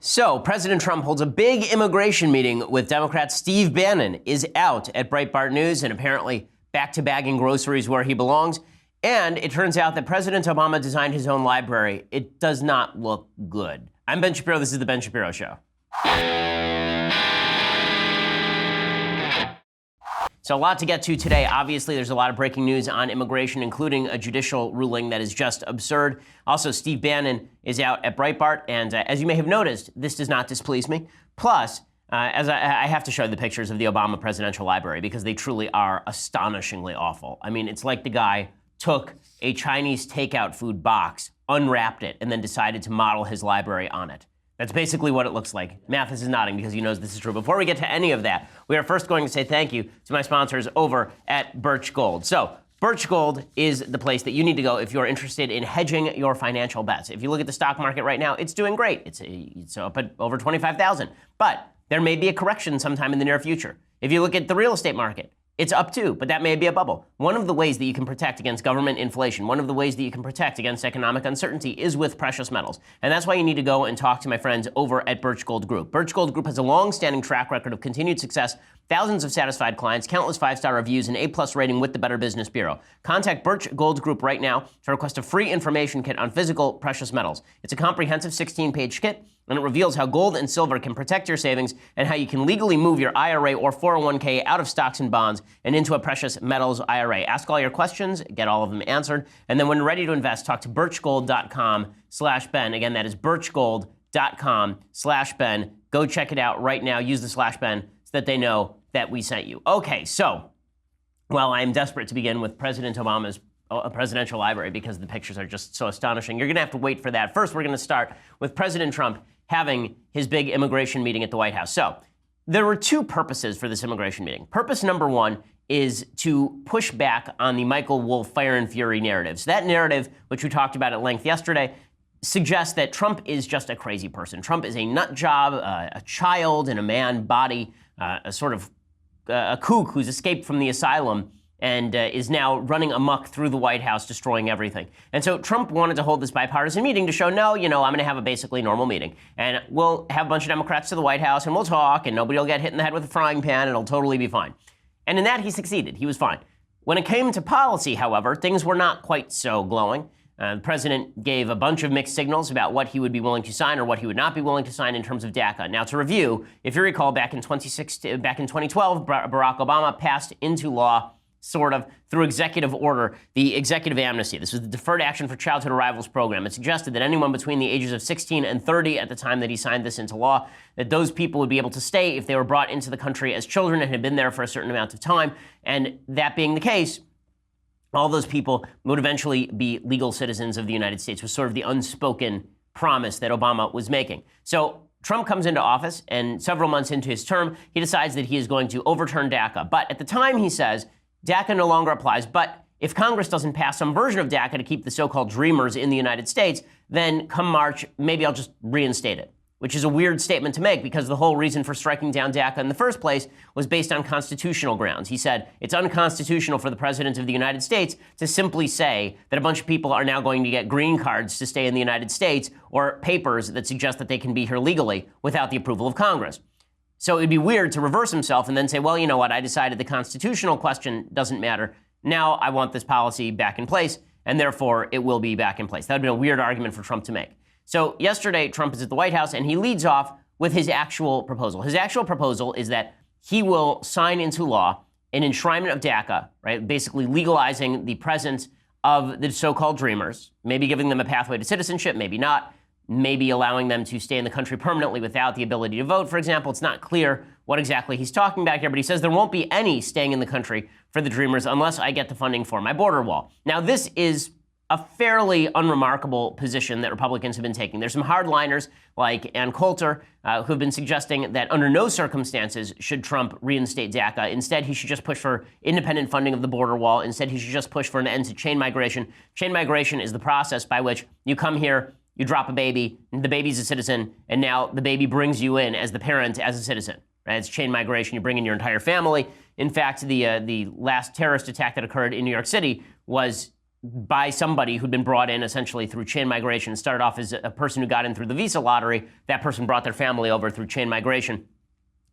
So, President Trump holds a big immigration meeting with Democrat Steve Bannon, is out at Breitbart News and apparently back to bagging groceries where he belongs. And it turns out that President Obama designed his own library. It does not look good. I'm Ben Shapiro. This is The Ben Shapiro Show. So a lot to get to today. Obviously, there's a lot of breaking news on immigration, including a judicial ruling that is just absurd. Also, Steve Bannon is out at Breitbart, and as you may have noticed, this does not displease me. Plus, as I have to show the pictures of the Obama presidential library because they truly are astonishingly awful. I mean, it's like the guy took a Chinese takeout food box, unwrapped it, and then decided to model his library on it. That's basically what it looks like. Mathis is nodding because he knows this is true. Before we get to any of that, we are first going to say thank you to my sponsors over at Birch Gold. So, Birch Gold is the place that you need to go if you're interested in hedging your financial bets. If you look at the stock market right now, it's doing great. It's up at over 25,000. But there may be a correction sometime in the near future. If you look at the real estate market, it's up too, but that may be a bubble. One of the ways that you can protect against government inflation, one of the ways that you can protect against economic uncertainty is with precious metals. And that's why you need to go and talk to my friends over at Birch Gold Group. Birch Gold Group has a long-standing track record of continued success, thousands of satisfied clients, countless five-star reviews, and A+ rating with the Better Business Bureau. Contact Birch Gold Group right now to request a free information kit on physical precious metals. It's a comprehensive 16-page kit, and it reveals how gold and silver can protect your savings and how you can legally move your IRA or 401k out of stocks and bonds and into a precious metals IRA. Ask all your questions, get all of them answered, and then when you're ready to invest, talk to birchgold.com/Ben. Again, that is birchgold.com/Ben. Go check it out right now. Use the /Ben so that they know that we sent you. Okay, so, well, I'm desperate to begin with President Obama's presidential library because the pictures are just so astonishing. You're going to have to wait for that. First, we're going to start with President Trump having his big immigration meeting at the White House. So there were two purposes for this immigration meeting. Purpose number one is to push back on the Michael Wolff fire and fury narrative. So that narrative, which we talked about at length yesterday, suggests that Trump is just a crazy person. Trump is a nut job, a child in a man body, a sort of a kook who's escaped from the asylum and is now running amok through the White House, destroying everything. And so Trump wanted to hold this bipartisan meeting to show, no, I'm going to have a basically normal meeting. And we'll have a bunch of Democrats to the White House, and we'll talk, and nobody will get hit in the head with a frying pan, and it'll totally be fine. And in that, he succeeded. He was fine. When it came to policy, however, things were not quite so glowing. The president gave a bunch of mixed signals about what he would be willing to sign or what he would not be willing to sign in terms of DACA. Now, to review, if you recall, back in 2012, Barack Obama passed into law, sort of, through executive order, the executive amnesty. This was the Deferred Action for Childhood Arrivals program. It suggested that anyone between the ages of 16 and 30 at the time that he signed this into law, that those people would be able to stay if they were brought into the country as children and had been there for a certain amount of time. And that being the case, all those people would eventually be legal citizens of the United States, was sort of the unspoken promise that Obama was making. So Trump comes into office, and several months into his term, he decides that he is going to overturn DACA. But at the time, he says, DACA no longer applies, but if Congress doesn't pass some version of DACA to keep the so-called dreamers in the United States, then come March, maybe I'll just reinstate it, which is a weird statement to make because the whole reason for striking down DACA in the first place was based on constitutional grounds. He said it's unconstitutional for the President of the United States to simply say that a bunch of people are now going to get green cards to stay in the United States or papers that suggest that they can be here legally without the approval of Congress. So it'd be weird to reverse himself and then say, well, you know what, I decided the constitutional question doesn't matter. Now I want this policy back in place, and therefore it will be back in place. That would be a weird argument for Trump to make. So yesterday, Trump is at the White House, and he leads off with his actual proposal. His actual proposal is that he will sign into law an enshrinement of DACA, right, basically legalizing the presence of the so-called dreamers, maybe giving them a pathway to citizenship, maybe not, maybe allowing them to stay in the country permanently without the ability to vote, for example. It's not clear what exactly he's talking about here, but he says there won't be any staying in the country for the dreamers unless I get the funding for my border wall. Now, this is a fairly unremarkable position that Republicans have been taking. There's some hardliners like Ann Coulter who have been suggesting that under no circumstances should Trump reinstate DACA. Instead, he should just push for independent funding of the border wall. Instead, he should just push for an end to chain migration. Chain migration is the process by which you come here, you drop a baby, the baby's a citizen, and now the baby brings you in as the parent, as a citizen. Right? It's chain migration. You bring in your entire family. In fact, the last terrorist attack that occurred in New York City was by somebody who'd been brought in essentially through chain migration. Started off as a person who got in through the visa lottery. That person brought their family over through chain migration.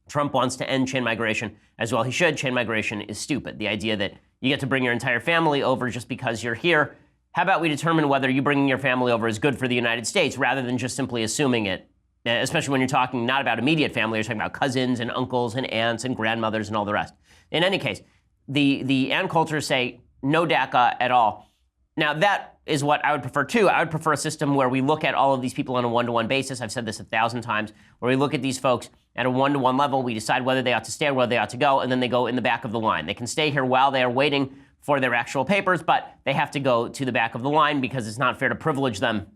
Trump wants to end chain migration as well. He should. Chain migration is stupid. The idea that you get to bring your entire family over just because you're here. How about we determine whether you bringing your family over is good for the United States rather than just simply assuming it, especially when you're talking not about immediate family, you're talking about cousins and uncles and aunts and grandmothers and all the rest. In any case, the Ann Coulters say no DACA at all. Now, that is what I would prefer, too. I would prefer a system where we look at all of these people on a one-to-one basis. I've said this 1,000 times, where we look at these folks at a one-to-one level. We decide whether they ought to stay or whether they ought to go, and then they go in the back of the line. They can stay here while they are waiting for their actual papers, but they have to go to the back of the line because it's not fair to privilege them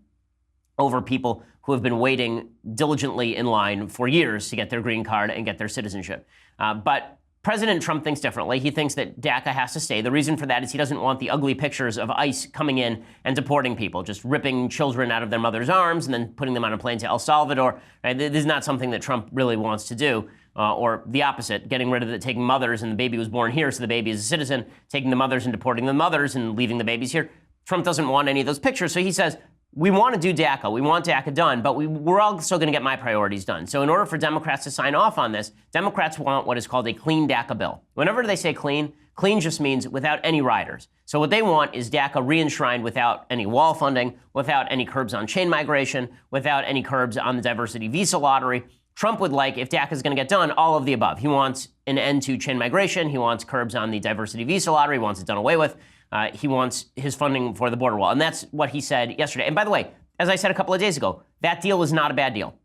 over people who have been waiting diligently in line for years to get their green card and get their citizenship. But President Trump thinks differently. He thinks that DACA has to stay. The reason for that is he doesn't want the ugly pictures of ICE coming in and deporting people, just ripping children out of their mother's arms and then putting them on a plane to El Salvador. Right? This is not something that Trump really wants to do, or the opposite, getting rid of it, taking mothers and the baby was born here, so the baby is a citizen, taking the mothers and deporting the mothers and leaving the babies here. Trump doesn't want any of those pictures, so he says, we want to do DACA. We want DACA done, but we're also going to get my priorities done. So in order for Democrats to sign off on this, Democrats want what is called a clean DACA bill. Whenever they say clean, clean just means without any riders. So what they want is DACA re-enshrined without any wall funding, without any curbs on chain migration, without any curbs on the diversity visa lottery. Trump would like, if DACA is going to get done, all of the above. He wants an end to chain migration. He wants curbs on the diversity visa lottery. He wants it done away with. He wants his funding for the border wall. And that's what he said yesterday. And by the way, as I said a couple of days ago, that deal is not a bad deal,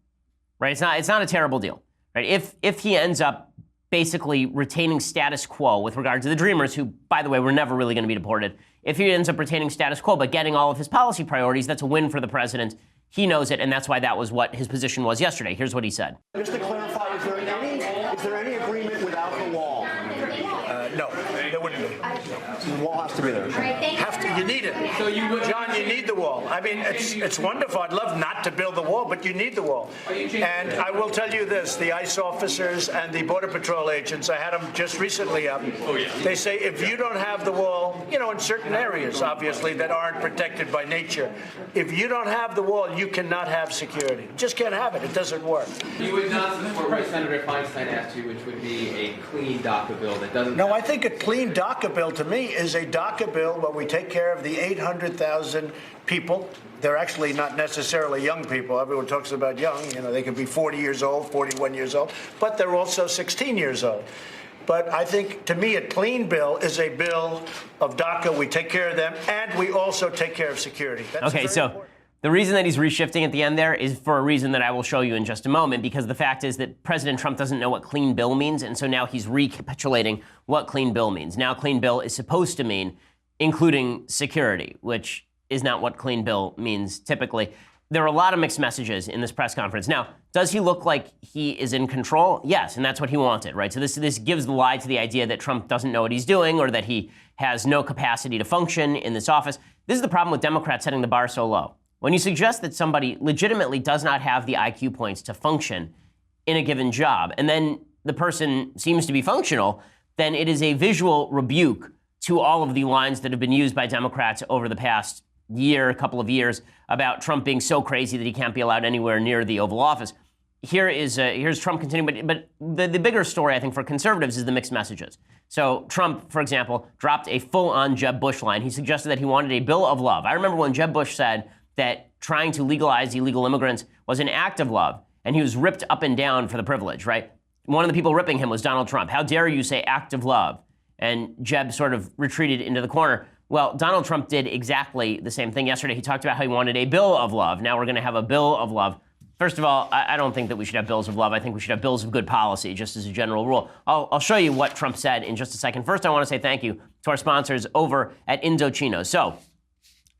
right? It's not a terrible deal, right? If he ends up basically retaining status quo with regard to the Dreamers, who, by the way, were never really going to be deported, if he ends up retaining status quo but getting all of his policy priorities, that's a win for the president. He knows it, and that's why that was what his position was yesterday. Here's what he said. Just to clarify, is there any agreement without the wall? No, there wouldn't be. The wall has to be there. You need it. So John, you need the wall. I mean, it's wonderful. I'd love not to build the wall, but you need the wall. And I will tell you this, the ICE officers and the Border Patrol agents, I had them just recently up. They say if you don't have the wall, in certain areas, obviously, that aren't protected by nature, if you don't have the wall, you cannot have security. You just can't have it. It doesn't work. You would not support what Senator Feinstein asked you, which would be a clean DACA bill that doesn't... No, I think a clean DACA bill, to me, is a DACA bill where we take care of the 800,000 people. They're actually not necessarily young people. Everyone talks about young. They could be 40 years old, 41 years old, but they're also 16 years old. But I think, to me, a clean bill is a bill of DACA. We take care of them, and we also take care of security. That's okay, so important. The reason that he's reshifting at the end there is for a reason that I will show you in just a moment, because the fact is that President Trump doesn't know what clean bill means, and so now he's recapitulating what clean bill means. Now, clean bill is supposed to mean including security, which is not what clean bill means typically. There are a lot of mixed messages in this press conference. Now, does he look like he is in control? Yes, and that's what he wanted, right? So this gives the lie to the idea that Trump doesn't know what he's doing or that he has no capacity to function in this office. This is the problem with Democrats setting the bar so low. When you suggest that somebody legitimately does not have the IQ points to function in a given job, and then the person seems to be functional, then it is a visual rebuke to all of the lines that have been used by Democrats over the past year, a couple of years, about Trump being so crazy that he can't be allowed anywhere near the Oval Office. Here's Trump continuing, but the bigger story, I think, for conservatives is the mixed messages. So Trump, for example, dropped a full-on Jeb Bush line. He suggested that he wanted a bill of love. I remember when Jeb Bush said that trying to legalize illegal immigrants was an act of love, and he was ripped up and down for the privilege, right? One of the people ripping him was Donald Trump. How dare you say act of love? And Jeb sort of retreated into the corner. Well, Donald Trump did exactly the same thing yesterday. He talked about how he wanted a bill of love. Now we're going to have a bill of love. First of all, I don't think that we should have bills of love. I think we should have bills of good policy, just as a general rule. I'll show you what Trump said in just a second. First, I want to say thank you to our sponsors over at Indochino. So,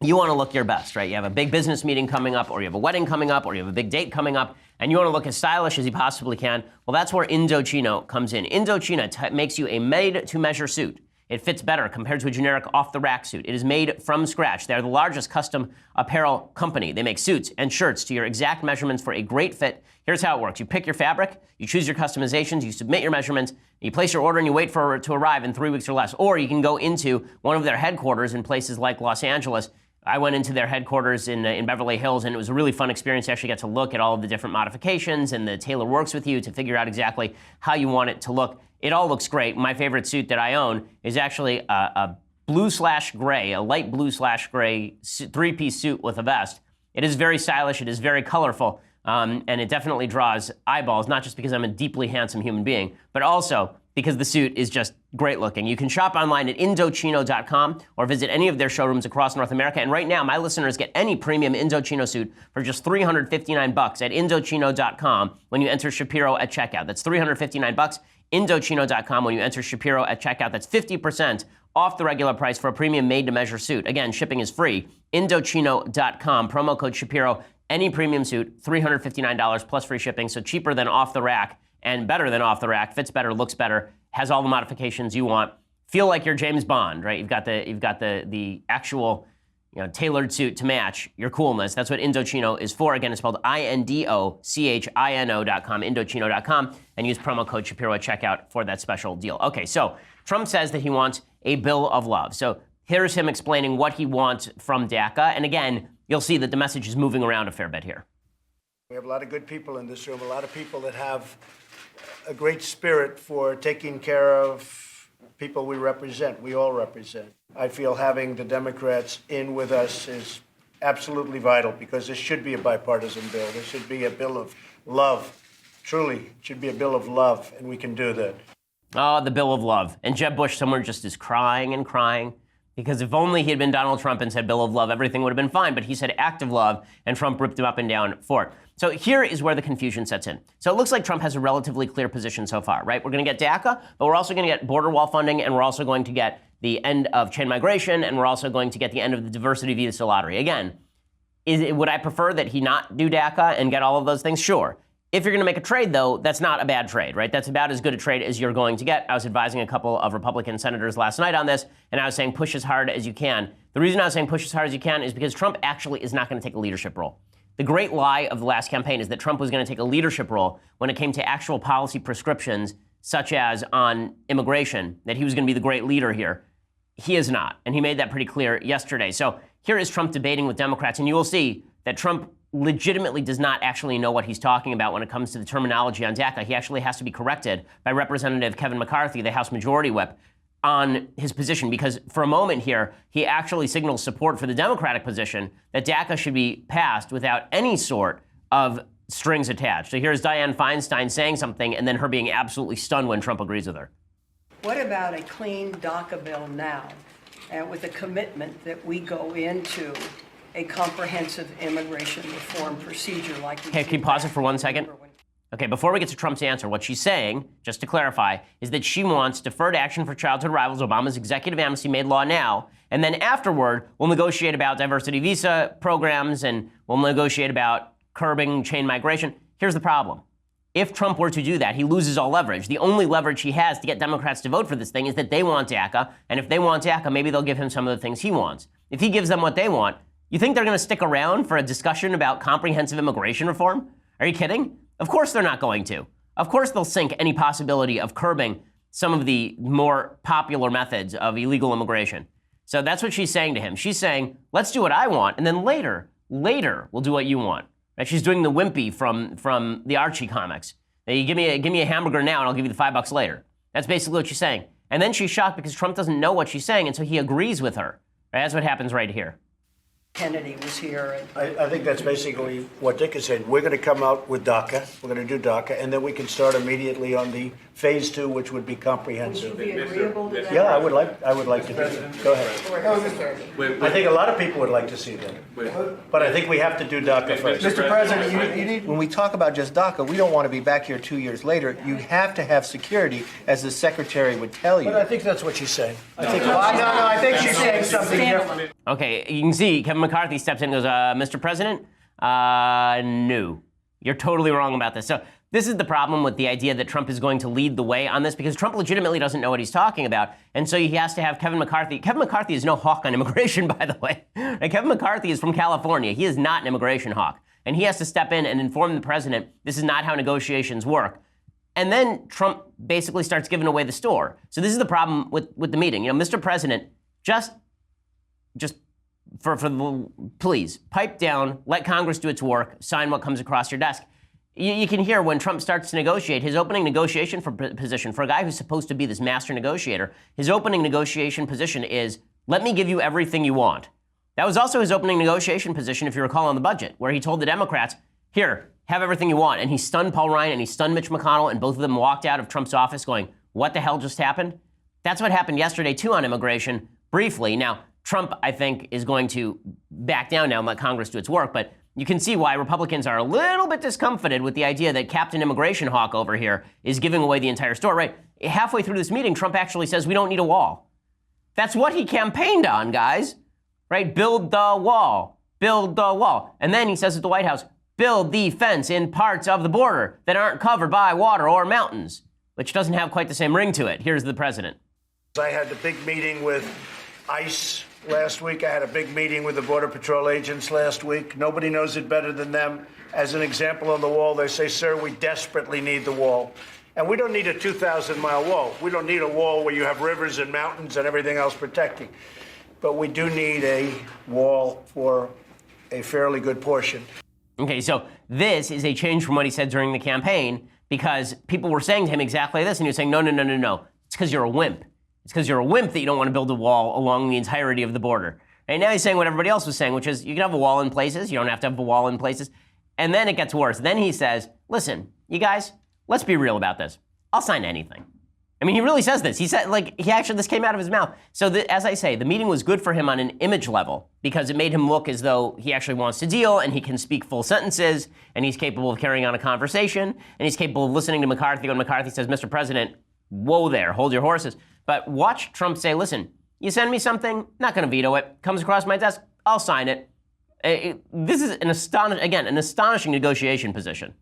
you want to look your best, right? You have a big business meeting coming up, or you have a wedding coming up, or you have a big date coming up, and you want to look as stylish as you possibly can. Well, that's where Indochino comes in. Indochino makes you a made-to-measure suit. It fits better compared to a generic off-the-rack suit. It is made from scratch. They're the largest custom apparel company. They make suits and shirts to your exact measurements for a great fit. Here's how it works. You pick your fabric, you choose your customizations, you submit your measurements, you place your order, and you wait for it to arrive in 3 weeks or less. Or you can go into one of their headquarters in places like Los Angeles. I went into their headquarters in Beverly Hills, and it was a really fun experience to actually get to look at all of the different modifications, and the tailor works with you to figure out exactly how you want it to look. It all looks great. My favorite suit that I own is actually a blue/gray, a light blue/gray three-piece suit with a vest. It is very stylish. It is very colorful, and it definitely draws eyeballs, not just because I'm a deeply handsome human being, but also because the suit is just great looking. You can shop online at Indochino.com or visit any of their showrooms across North America. And right now, my listeners get any premium Indochino suit for just $359 at Indochino.com when you enter Shapiro at checkout. That's $359. Indochino.com when you enter Shapiro at checkout. That's 50% off the regular price for a premium made-to-measure suit. Again, shipping is free. Indochino.com, promo code Shapiro. Any premium suit, $359 plus free shipping, so cheaper than off the rack and better than off the rack, fits better, looks better, has all the modifications you want. Feel like you're James Bond, right? You've got the actual, tailored suit to match your coolness. That's what Indochino is for. Again, it's spelled Indochino.com, Indochino.com, and use promo code Shapiro at checkout for that special deal. Okay, so Trump says that he wants a bill of love. So here's him explaining what he wants from DACA. And again, you'll see that the message is moving around a fair bit here. We have a lot of good people in this room, a lot of people that have a great spirit for taking care of people we represent, we all represent. I feel having the Democrats in with us is absolutely vital because this should be a bipartisan bill. This should be a bill of love. Truly, it should be a bill of love, and we can do that. Oh, the bill of love. And Jeb Bush somewhere just is crying and crying because if only he had been Donald Trump and said bill of love, everything would have been fine. But he said act of love, and Trump ripped him up and down for it. So here is where the confusion sets in. So it looks like Trump has a relatively clear position so far, right? We're going to get DACA, but we're also going to get border wall funding, and we're also going to get the end of chain migration, and we're also going to get the end of the diversity visa lottery. Again, would I prefer that he not do DACA and get all of those things? Sure. If you're going to make a trade, though, that's not a bad trade, right? That's about as good a trade as you're going to get. I was advising a couple of Republican senators last night on this, and I was saying push as hard as you can. The reason I was saying push as hard as you can is because Trump actually is not going to take a leadership role. The great lie of the last campaign is that Trump was going to take a leadership role when it came to actual policy prescriptions, such as on immigration, that he was going to be the great leader here. He is not, and he made that pretty clear yesterday. So here is Trump debating with Democrats, and you will see that Trump legitimately does not actually know what he's talking about when it comes to the terminology on DACA. He actually has to be corrected by Representative Kevin McCarthy, the House Majority Whip, on his position, because for a moment here, he actually signals support for the Democratic position that DACA should be passed without any sort of strings attached. So here's Dianne Feinstein saying something and then her being absolutely stunned when Trump agrees with her. What about a clean DACA bill now, with a commitment that we go into a comprehensive immigration reform procedure like we Hey, can you pause it for 1 second? Okay, before we get to Trump's answer, what she's saying, just to clarify, is that she wants deferred action for childhood arrivals, Obama's executive amnesty made law now, and then afterward, we'll negotiate about diversity visa programs and we'll negotiate about curbing chain migration. Here's the problem. If Trump were to do that, he loses all leverage. The only leverage he has to get Democrats to vote for this thing is that they want DACA, and if they want DACA, maybe they'll give him some of the things he wants. If he gives them what they want, you think they're going to stick around for a discussion about comprehensive immigration reform? Are you kidding? Of course they're not going to. Of course they'll sink any possibility of curbing some of the more popular methods of illegal immigration. So that's what she's saying to him. She's saying, let's do what I want, and then later we'll do what you want. Right? She's doing the wimpy from the Archie comics. You give me a hamburger now and I'll give you the $5 later. That's basically what she's saying. And then she's shocked because Trump doesn't know what she's saying, and so he agrees with her. Right? That's what happens right here. Kennedy was here. I think that's basically what Dick is saying. We're going to come out with DACA. We're going to do DACA, and then we can start immediately on the phase 2, which would be comprehensive. Would you be agreeable to that? Yeah, I would like to do that. Go ahead. I think a lot of people would like to see that. But I think we have to do DACA first. Mr. President, you need, when we talk about just DACA, we don't want to be back here 2 years later. You have to have security, as the secretary would tell you. But I think that's what she's saying. I think she's saying something different. Okay, you can see Kevin McCarthy steps in and goes, Mr. President, no. You're totally wrong about this. So this is the problem with the idea that Trump is going to lead the way on this, because Trump legitimately doesn't know what he's talking about. And so he has to have Kevin McCarthy. Kevin McCarthy is no hawk on immigration, by the way. Right? Kevin McCarthy is from California. He is not an immigration hawk. And he has to step in and inform the president this is not how negotiations work. And then Trump basically starts giving away the store. So this is the problem with the meeting. Mr. President, just please pipe down, let Congress do its work, sign what comes across your desk. You can hear when Trump starts to negotiate, his opening negotiation position for a guy who's supposed to be this master negotiator, his opening negotiation position is, let me give you everything you want. That was also his opening negotiation position, if you recall, on the budget, where he told the Democrats, here, have everything you want. And he stunned Paul Ryan and he stunned Mitch McConnell, and both of them walked out of Trump's office going, what the hell just happened? That's what happened yesterday, too, on immigration, briefly. Now, Trump, I think, is going to back down now and let Congress do its work, but you can see why Republicans are a little bit discomfited with the idea that Captain Immigration Hawk over here is giving away the entire store, right? Halfway through this meeting, Trump actually says we don't need a wall. That's what he campaigned on, guys, right? Build the wall, build the wall. And then he says at the White House, build the fence in parts of the border that aren't covered by water or mountains, which doesn't have quite the same ring to it. Here's the president. I had the big meeting with ICE last week. I had a big meeting with the Border Patrol agents last week. Nobody knows it better than them. As an example on the wall, they say, sir, we desperately need the wall. And we don't need a 2,000-mile wall. We don't need a wall where you have rivers and mountains and everything else protecting. But we do need a wall for a fairly good portion. Okay, so this is a change from what he said during the campaign, because people were saying to him exactly this, and he was saying, no. It's because you're a wimp. It's because you're a wimp that you don't want to build a wall along the entirety of the border. And now he's saying what everybody else was saying, which is you can have a wall in places. You don't have to have a wall in places. And then it gets worse. Then he says, listen, you guys, let's be real about this. I'll sign anything. I mean, he really says this. He said, this came out of his mouth. So as I say, the meeting was good for him on an image level, because it made him look as though he actually wants to deal, and he can speak full sentences, and he's capable of carrying on a conversation, and he's capable of listening to McCarthy when McCarthy says, Mr. President, whoa there, hold your horses. But watch Trump say, listen, you send me something, not going to veto it. Comes across my desk, I'll sign it. This is an astonishing negotiation position.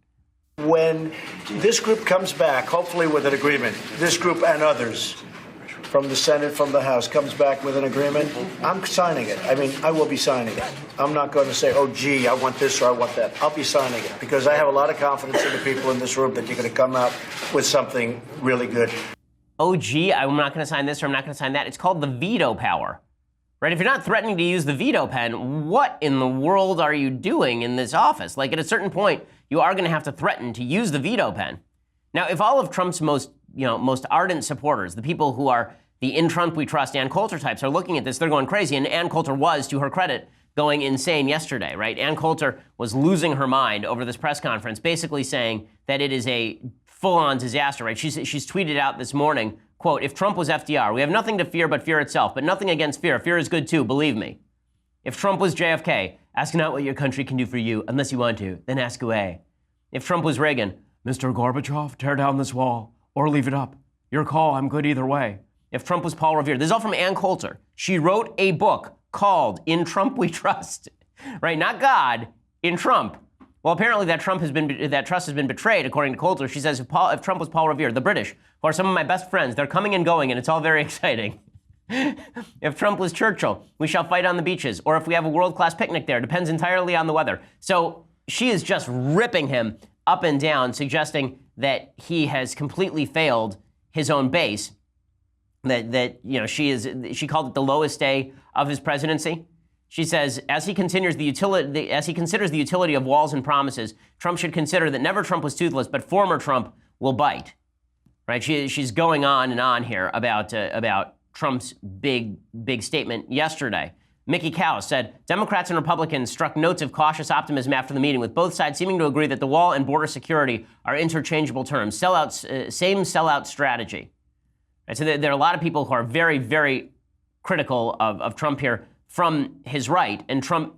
When this group comes back, hopefully with an agreement, this group and others from the Senate, from the House, comes back with an agreement, I'm signing it. I mean, I will be signing it. I'm not going to say, oh, gee, I want this or I want that. I'll be signing it, because I have a lot of confidence in the people in this room that you're going to come out with something really good. Oh, gee, I'm not going to sign this or I'm not going to sign that. It's called the veto power, right? If you're not threatening to use the veto pen, what in the world are you doing in this office? Like, at a certain point, you are going to have to threaten to use the veto pen. Now, if all of Trump's most ardent supporters, the people who are the in Trump we trust Ann Coulter types, are looking at this, they're going crazy. And Ann Coulter was, to her credit, going insane yesterday, right? Ann Coulter was losing her mind over this press conference, basically saying that it is a full-on disaster, right? She's tweeted out this morning, quote, if Trump was FDR, we have nothing to fear but fear itself, but nothing against fear. Fear is good too, believe me. If Trump was JFK, ask not what your country can do for you unless you want to, then ask away. If Trump was Reagan, Mr. Gorbachev, tear down this wall or leave it up. Your call, I'm good either way. If Trump was Paul Revere, this is all from Ann Coulter. She wrote a book called In Trump We Trust, right? Not God, in Trump. Well, apparently that trust has been betrayed, according to Coulter. She says, if Trump was Paul Revere, the British, who are some of my best friends, they're coming and going, and it's all very exciting. If Trump was Churchill, we shall fight on the beaches, or if we have a world-class picnic there, depends entirely on the weather. So she is just ripping him up and down, suggesting that he has completely failed his own base. She called it the lowest day of his presidency. She says, as he considers the utility of walls and promises, Trump should consider that never Trump was toothless, but former Trump will bite. Right? She's going on and on here about Trump's big statement yesterday. Mickey Cow said, Democrats and Republicans struck notes of cautious optimism after the meeting, with both sides seeming to agree that the wall and border security are interchangeable terms. Same sellout strategy. Right? So there are a lot of people who are very, very critical of Trump here from his right, and Trump,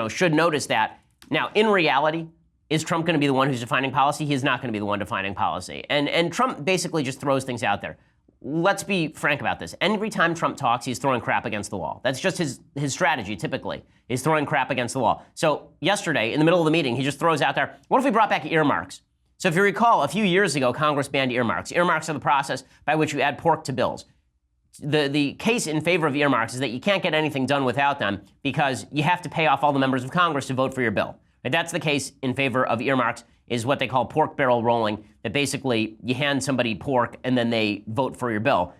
should notice that. Now, in reality, is Trump going to be the one who's defining policy? He is not going to be the one defining policy. And Trump basically just throws things out there. let's be frank about this. Every time Trump talks, he's throwing crap against the wall. That's just his strategy, typically, is throwing crap against the wall. So yesterday, in the middle of the meeting, he just throws out there, what if we brought back earmarks? So if you recall, a few years ago, Congress banned earmarks. Earmarks are the process by which you add pork to bills. The case in favor of earmarks is that you can't get anything done without them because you have to pay off all the members of Congress to vote for your bill. And that's the case in favor of earmarks, is what they call pork barrel rolling, that basically you hand somebody pork and then they vote for your bill.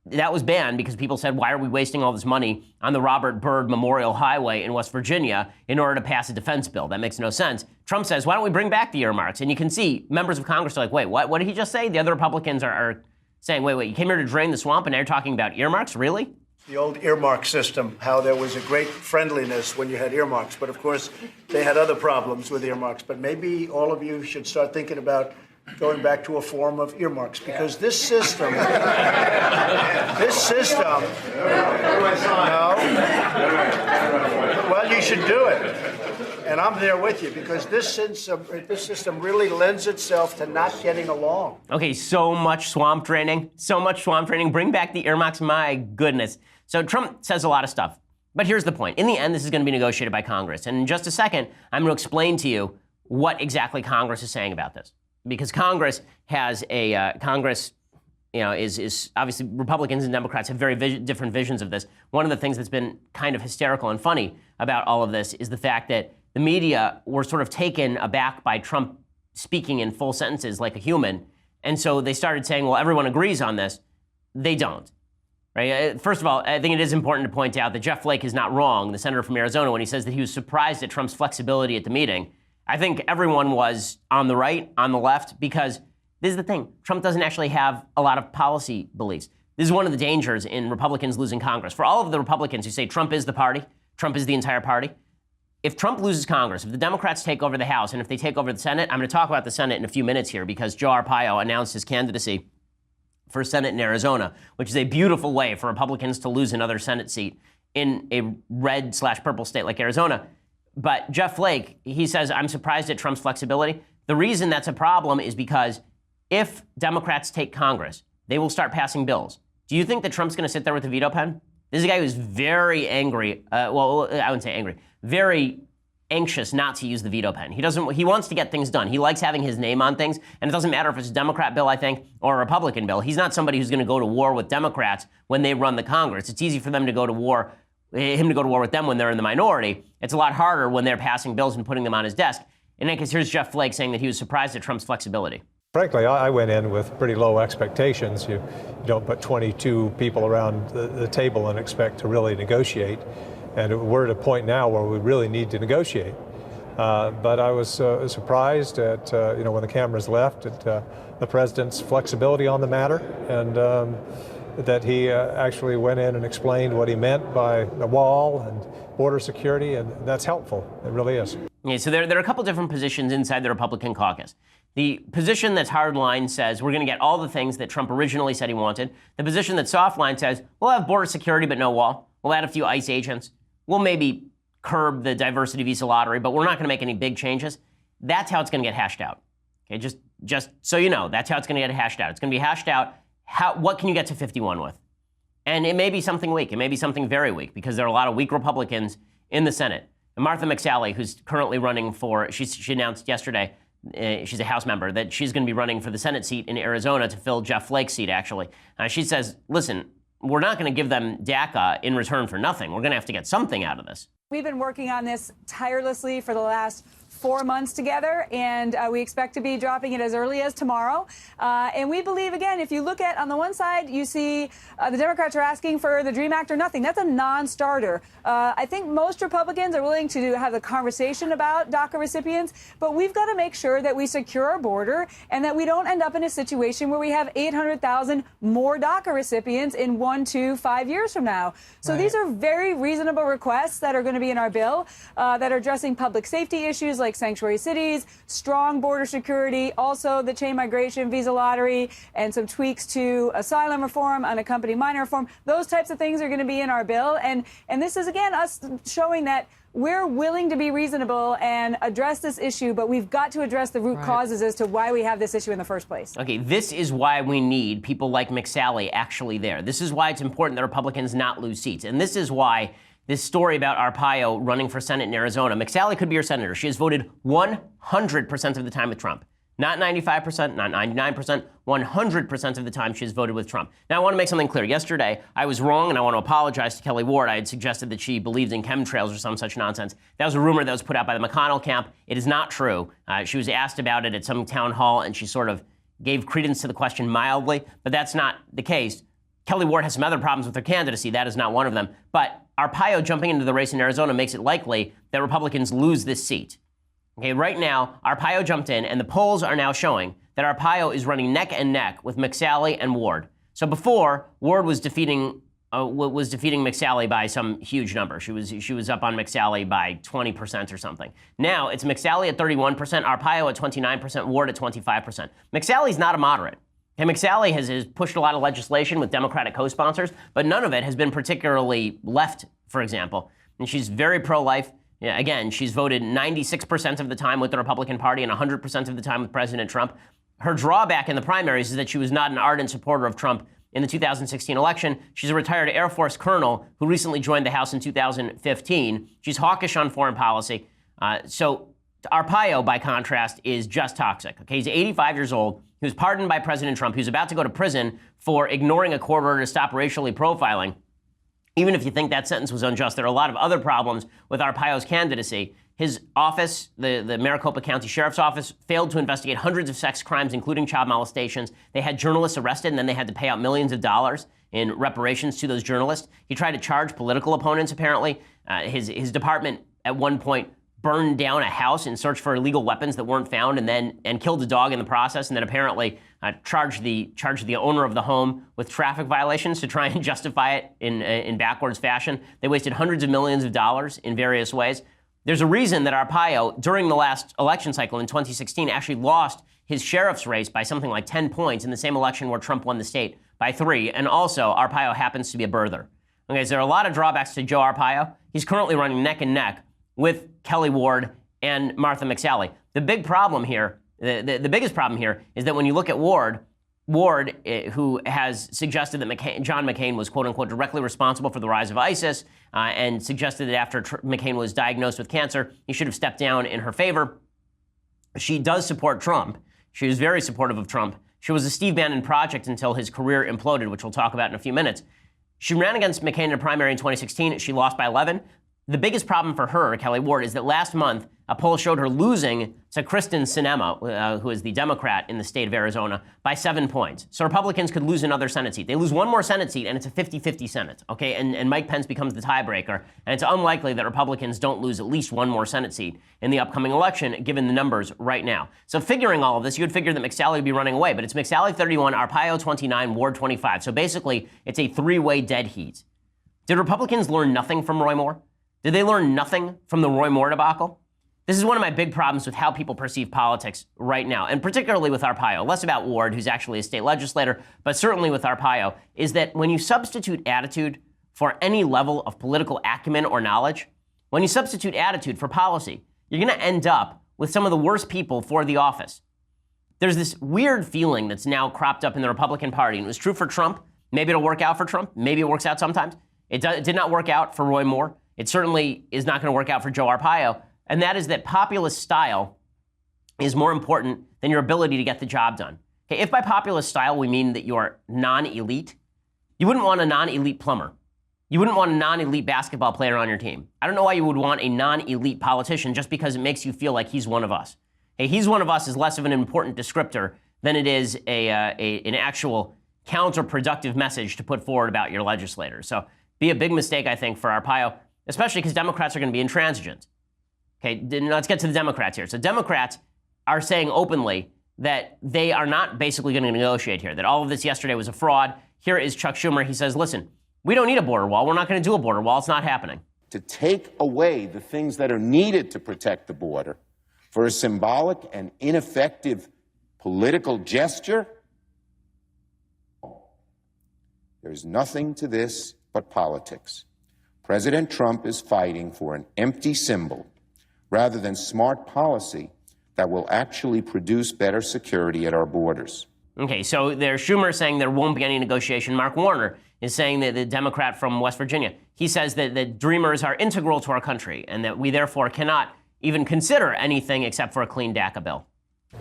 That was banned because people said, why are we wasting all this money on the Robert Byrd Memorial Highway in West Virginia in order to pass a defense bill? That makes no sense. Trump says, why don't we bring back the earmarks? And you can see members of Congress are like, wait, what did he just say? The other Republicans are saying, wait, you came here to drain the swamp and now you're talking about earmarks? Really? The old earmark system, how there was a great friendliness when you had earmarks. But of course, they had other problems with earmarks. But maybe all of you should start thinking about going back to a form of earmarks, because this system, no, well, you should do it. And I'm there with you, because this system really lends itself to not getting along. Okay, so much swamp draining. Bring back the earmarks, my goodness. So Trump says a lot of stuff. But here's the point. In the end, this is going to be negotiated by Congress. And in just a second, I'm going to explain to you what exactly Congress is saying about this. Because Congress has Congress, is obviously Republicans and Democrats have very different visions of this. One of the things that's been kind of hysterical and funny about all of this is the fact that the media were sort of taken aback by Trump speaking in full sentences like a human. And so they started saying, well, everyone agrees on this. They don't. Right? First of all, I think it is important to point out that Jeff Flake is not wrong, the senator from Arizona, when he says that he was surprised at Trump's flexibility at the meeting. I think everyone was on the right, on the left, because this is the thing. Trump doesn't actually have a lot of policy beliefs. This is one of the dangers in Republicans losing Congress. For all of the Republicans who say Trump is the party, Trump is the entire party, if Trump loses Congress, if the Democrats take over the House, and if they take over the Senate, I'm going to talk about the Senate in a few minutes here, because Joe Arpaio announced his candidacy for Senate in Arizona, which is a beautiful way for Republicans to lose another Senate seat in a red/purple state like Arizona. But Jeff Flake, he says, I'm surprised at Trump's flexibility. The reason that's a problem is because if Democrats take Congress, they will start passing bills. Do you think that Trump's going to sit there with a veto pen? This is a guy who's very angry. Well, I wouldn't say angry. Very anxious not to use the veto pen. He wants to get things done. He likes having his name on things, and it doesn't matter if it's a Democrat bill, I think, or a Republican bill. He's not somebody who's going to go to war with Democrats when they run the Congress. It's easy for them to go to war with them when they're in the minority. It's a lot harder when they're passing bills and putting them on his desk. In that case, here's Jeff Flake saying that he was surprised at Trump's flexibility. Frankly, I went in with pretty low expectations. You don't put 22 people around the table and expect to really negotiate. And we're at a point now where we really need to negotiate. But I was surprised at, when the cameras left, at the president's flexibility on the matter, and that he actually went in and explained what he meant by the wall and border security, and that's helpful. It really is. Yeah, so there are a couple different positions inside the Republican caucus. The position that's hardline says we're going to get all the things that Trump originally said he wanted. The position that's softline says we'll have border security but no wall. We'll add a few ICE agents. We'll maybe curb the diversity visa lottery, but we're not going to make any big changes. That's how it's going to get hashed out. Okay, just so you know, that's how it's going to get hashed out. It's going to be hashed out. What can you get to 51 with? And it may be something weak. It may be something very weak, because there are a lot of weak Republicans in the Senate. And Martha McSally, who's currently running for, she announced yesterday, she's a House member, that she's going to be running for the Senate seat in Arizona to fill Jeff Flake's seat, actually. She says, listen, we're not going to give them DACA in return for nothing. We're going to have to get something out of this. We've been working on this tirelessly for the last 4 months together, and we expect to be dropping it as early as tomorrow. And we believe, again, if you look at, on the one side, you see the Democrats are asking for the DREAM Act or nothing. That's a non-starter. I think most Republicans are willing to have the conversation about DACA recipients, but we've got to make sure that we secure our border and that we don't end up in a situation where we have 800,000 more DACA recipients in 1, 2, 5 years from now. So right. These are very reasonable requests that are going to be in our bill that are addressing public safety issues like sanctuary cities, strong border security, also the chain migration visa lottery, and some tweaks to asylum reform, unaccompanied minor reform. Those types of things are going to be in our bill. And this is, again, us showing that we're willing to be reasonable and address this issue, but we've got to address the root causes as to why we have this issue in the first place. Okay, this is why we need people like McSally actually there. This is why it's important that Republicans not lose seats. And this is why this story about Arpaio running for Senate in Arizona, McSally could be your senator. She has voted 100% of the time with Trump. Not 95%, not 99%, 100% of the time she has voted with Trump. Now, I want to make something clear. Yesterday, I was wrong, and I want to apologize to Kelly Ward. I had suggested that she believed in chemtrails or some such nonsense. That was a rumor that was put out by the McConnell camp. It is not true. She was asked about it at some town hall, and she sort of gave credence to the question mildly, but that's not the case. Kelly Ward has some other problems with her candidacy. That is not one of them. But Arpaio jumping into the race in Arizona makes it likely that Republicans lose this seat. Okay, right now, Arpaio jumped in, and the polls are now showing that Arpaio is running neck and neck with McSally and Ward. So before, Ward was defeating McSally by some huge number. She was up on McSally by 20% or something. Now it's McSally at 31%, Arpaio at 29%, Ward at 25%. McSally's not a moderate. Okay, McSally has pushed a lot of legislation with Democratic co-sponsors, but none of it has been particularly left, for example. And she's very pro-life. Yeah, again, she's voted 96% of the time with the Republican Party and 100% of the time with President Trump. Her drawback in the primaries is that she was not an ardent supporter of Trump in the 2016 election. She's a retired Air Force colonel who recently joined the House in 2015. She's hawkish on foreign policy. So Arpaio, by contrast, is just toxic. Okay, he's 85 years old. He was pardoned by President Trump. He was about to go to prison for ignoring a court order to stop racially profiling. Even if you think that sentence was unjust, there are a lot of other problems with Arpaio's candidacy. His office, the Maricopa County Sheriff's Office, failed to investigate hundreds of sex crimes, including child molestations. They had journalists arrested, and then they had to pay out millions of dollars in reparations to those journalists. He tried to charge political opponents, apparently. His department, at one point, burned down a house in search for illegal weapons that weren't found, and killed a dog in the process, and then apparently charged the owner of the home with traffic violations to try and justify it in backwards fashion. They wasted hundreds of millions of dollars in various ways. There's a reason that Arpaio, during the last election cycle in 2016, actually lost his sheriff's race by something like 10 points in the same election where Trump won the state by 3. And also, Arpaio happens to be a birther. Okay, so there are a lot of drawbacks to Joe Arpaio. He's currently running neck and neck with Kelly Ward and Martha McSally. The big problem here, the biggest problem here, is that when you look at Ward, who has suggested that John McCain was, quote unquote, directly responsible for the rise of ISIS, and suggested that after McCain was diagnosed with cancer, he should have stepped down in her favor. She does support Trump. She was very supportive of Trump. She was a Steve Bannon project until his career imploded, which we'll talk about in a few minutes. She ran against McCain in a primary in 2016. She lost by 11. The biggest problem for her, Kelly Ward, is that last month, a poll showed her losing to Kristen Sinema, who is the Democrat in the state of Arizona, by 7 points. So Republicans could lose another Senate seat. They lose one more Senate seat, and it's a 50-50 Senate, okay? And Mike Pence becomes the tiebreaker. And it's unlikely that Republicans don't lose at least one more Senate seat in the upcoming election, given the numbers right now. So figuring all of this, you would figure that McSally would be running away. But it's McSally 31, Arpaio 29, Ward 25. So basically, it's a three-way dead heat. Did Republicans learn nothing from Roy Moore? Did they learn nothing from the Roy Moore debacle? This is one of my big problems with how people perceive politics right now, and particularly with Arpaio, less about Ward, who's actually a state legislator, but certainly with Arpaio, is that when you substitute attitude for any level of political acumen or knowledge, when you substitute attitude for policy, you're going to end up with some of the worst people for the office. There's this weird feeling that's now cropped up in the Republican Party, and it was true for Trump. Maybe it'll work out for Trump. Maybe it works out sometimes. It did not work out for Roy Moore. It certainly is not going to work out for Joe Arpaio, and that is that populist style is more important than your ability to get the job done. Okay, if by populist style we mean that you're non-elite, you wouldn't want a non-elite plumber. You wouldn't want a non-elite basketball player on your team. I don't know why you would want a non-elite politician just because it makes you feel like he's one of us. Hey, he's one of us is less of an important descriptor than it is an actual counterproductive message to put forward about your legislators. So be a big mistake, I think, for Arpaio, especially because Democrats are going to be intransigent. Okay, let's get to the Democrats here. So Democrats are saying openly that they are not basically going to negotiate here, that all of this yesterday was a fraud. Here is Chuck Schumer. He says, listen, we don't need a border wall. We're not going to do a border wall. It's not happening. To take away the things that are needed to protect the border for a symbolic and ineffective political gesture, there's nothing to this but politics. President Trump is fighting for an empty symbol rather than smart policy that will actually produce better security at our borders. Okay, so there's Schumer saying there won't be any negotiation. Mark Warner is saying that the Democrat from West Virginia, he says that dreamers are integral to our country and that we therefore cannot even consider anything except for a clean DACA bill.